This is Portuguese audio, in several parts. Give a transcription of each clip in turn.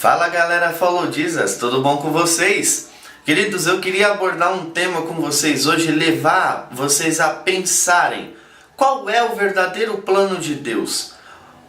Fala galera, Follow Jesus, tudo bom com vocês? Queridos, eu queria abordar um tema com vocês hoje, levar vocês a pensarem qual é o verdadeiro plano de Deus.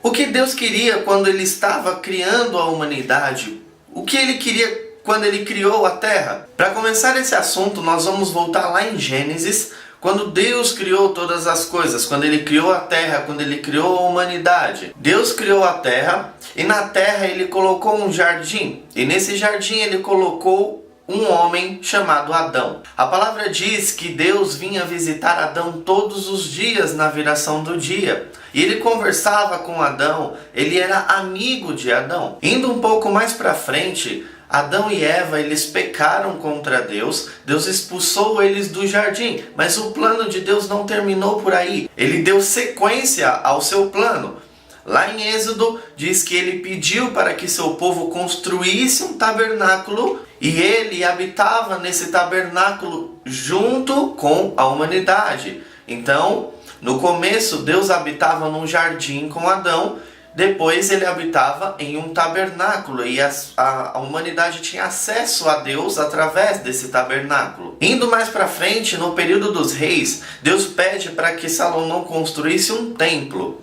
O que Deus queria quando Ele estava criando a humanidade? O que Ele queria quando Ele criou a Terra? Para começar esse assunto, nós vamos voltar lá em Gênesis, quando Deus criou todas as coisas, quando Ele criou a Terra, quando Ele criou a humanidade. Deus criou a Terra e na Terra Ele colocou um jardim. E nesse jardim Ele colocou um homem chamado Adão. A palavra diz que Deus vinha visitar Adão todos os dias na viração do dia. E Ele conversava com Adão, Ele era amigo de Adão. Indo um pouco mais para frente, Adão e Eva, eles pecaram contra Deus, Deus expulsou eles do jardim, mas o plano de Deus não terminou por aí. Ele deu sequência ao seu plano. Lá em Êxodo diz que ele pediu para que seu povo construísse um tabernáculo e ele habitava nesse tabernáculo junto com a humanidade. Então, no começo, Deus habitava num jardim com Adão. Depois ele habitava em um tabernáculo e a humanidade tinha acesso a Deus através desse tabernáculo. Indo mais para frente, no período dos reis, Deus pede para que Salomão construísse um templo.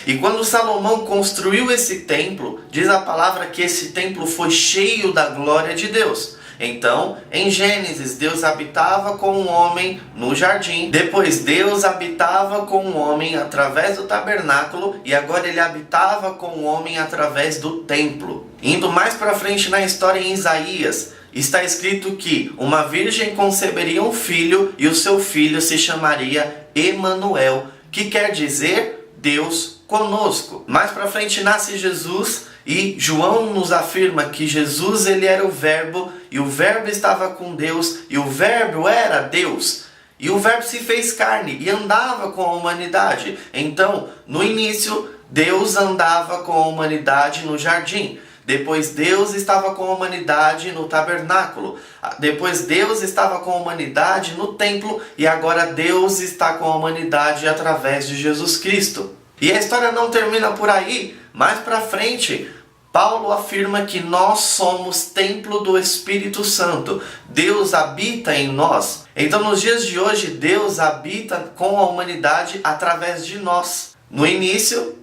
E quando Salomão construiu esse templo, diz a palavra que esse templo foi cheio da glória de Deus. Então, em Gênesis, Deus habitava com um homem no jardim. Depois, Deus habitava com um homem através do tabernáculo. E agora ele habitava com um homem através do templo. Indo mais para frente na história em Isaías, está escrito que uma virgem conceberia um filho e o seu filho se chamaria Emanuel, que quer dizer Deus conosco. Mais para frente nasce Jesus. E João nos afirma que Jesus ele era o Verbo, e o Verbo estava com Deus, e o Verbo era Deus. E o Verbo se fez carne e andava com a humanidade. Então, no início, Deus andava com a humanidade no jardim. Depois Deus estava com a humanidade no tabernáculo. Depois Deus estava com a humanidade no templo. E agora Deus está com a humanidade através de Jesus Cristo. E a história não termina por aí. Mais para frente, Paulo afirma que nós somos templo do Espírito Santo. Deus habita em nós. Então, nos dias de hoje, Deus habita com a humanidade através de nós. No início,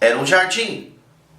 era um jardim.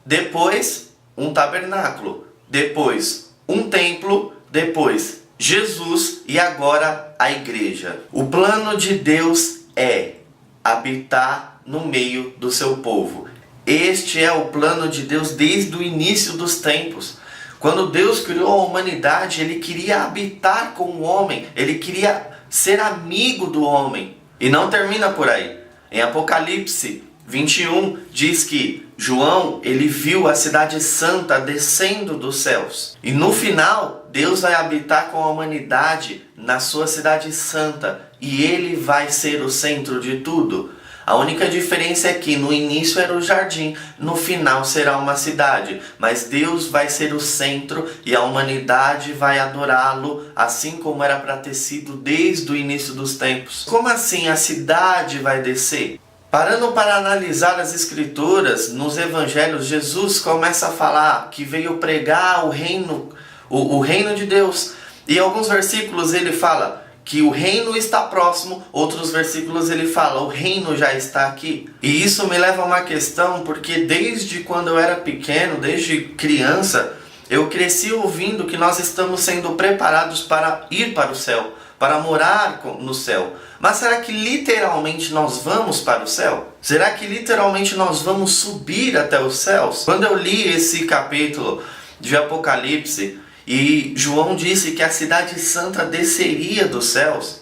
Depois, um tabernáculo. Depois, um templo. Depois, Jesus. E agora, a igreja. O plano de Deus é habitar no meio do seu povo. Este é o plano de Deus desde o início dos tempos. Quando Deus criou a humanidade, Ele queria habitar com o homem. Ele queria ser amigo do homem. E não termina por aí. Em Apocalipse 21 diz que João, ele viu a cidade santa descendo dos céus. E no final, Deus vai habitar com a humanidade na sua cidade santa. E Ele vai ser o centro de tudo. A única diferença é que no início era o jardim, no final será uma cidade. Mas Deus vai ser o centro e a humanidade vai adorá-lo, assim como era para ter sido desde o início dos tempos. Como assim a cidade vai descer? Parando para analisar as escrituras, nos evangelhos, Jesus começa a falar que veio pregar o reino de Deus. E em alguns versículos ele fala que o reino está próximo, outros versículos ele fala, o reino já está aqui. E isso me leva a uma questão, porque desde quando eu era pequeno, desde criança, eu cresci ouvindo que nós estamos sendo preparados para ir para o céu, para morar no céu. Mas será que literalmente nós vamos para o céu? Será que literalmente nós vamos subir até os céus? Quando eu li esse capítulo de Apocalipse, e João disse que a cidade santa desceria dos céus.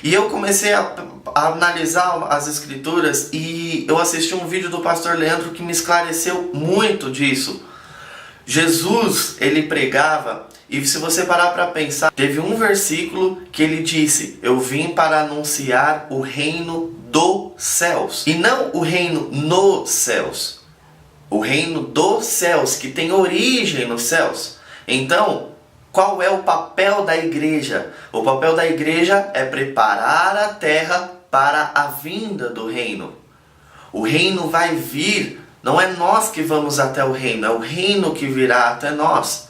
E eu comecei a analisar as escrituras e eu assisti um vídeo do pastor Leandro que me esclareceu muito disso. Jesus, ele pregava, e se você parar para pensar, teve um versículo que ele disse: eu vim para anunciar o reino dos céus. E não o reino nos céus. O reino dos céus, que tem origem nos céus. Então, qual é o papel da igreja? O papel da igreja é preparar a terra para a vinda do reino. O reino vai vir Não é nós que vamos até o reino, é o reino que virá até nós.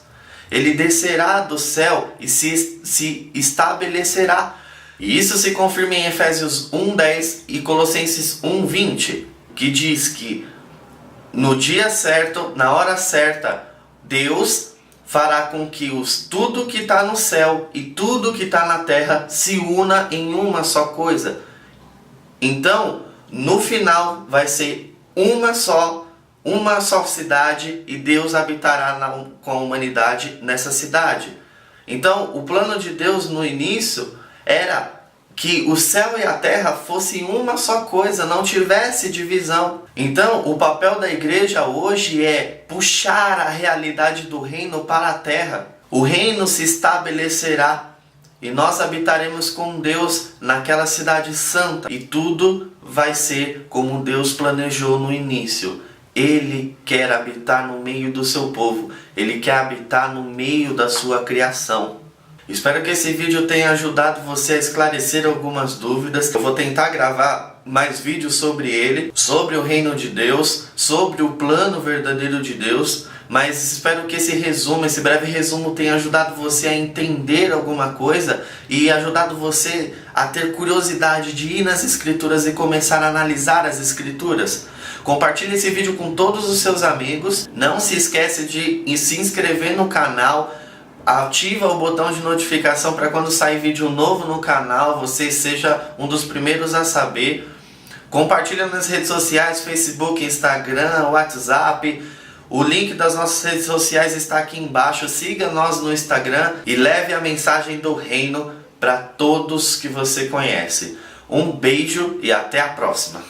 Ele descerá do céu e se estabelecerá. E isso se confirma em Efésios 1:10 e Colossenses 1:20, que diz que no dia certo, na hora certa, Deus fará com que tudo que está no céu e tudo que está na terra se una em uma só coisa. Então, no final, vai ser uma só cidade e Deus habitará com a humanidade nessa cidade. Então, o plano de Deus no início era que o céu e a terra fossem uma só coisa, não tivesse divisão. Então, o papel da igreja hoje é puxar a realidade do reino para a terra. O reino se estabelecerá e nós habitaremos com Deus naquela cidade santa. E tudo vai ser como Deus planejou no início. Ele quer habitar no meio do seu povo. Ele quer habitar no meio da sua criação. Espero que esse vídeo tenha ajudado você a esclarecer algumas dúvidas. Eu vou tentar gravar mais vídeos sobre ele, sobre o reino de Deus, sobre o plano verdadeiro de Deus. Mas espero que esse breve resumo tenha ajudado você a entender alguma coisa e ajudado você a ter curiosidade de ir nas escrituras e começar a analisar as escrituras. Compartilhe esse vídeo com todos os seus amigos. Não se esqueça de se inscrever no canal. Ativa o botão de notificação para quando sair vídeo novo no canal, você seja um dos primeiros a saber. Compartilha nas redes sociais, Facebook, Instagram, WhatsApp. O link das nossas redes sociais está aqui embaixo. Siga nós no Instagram e leve a mensagem do reino para todos que você conhece. Um beijo e até a próxima.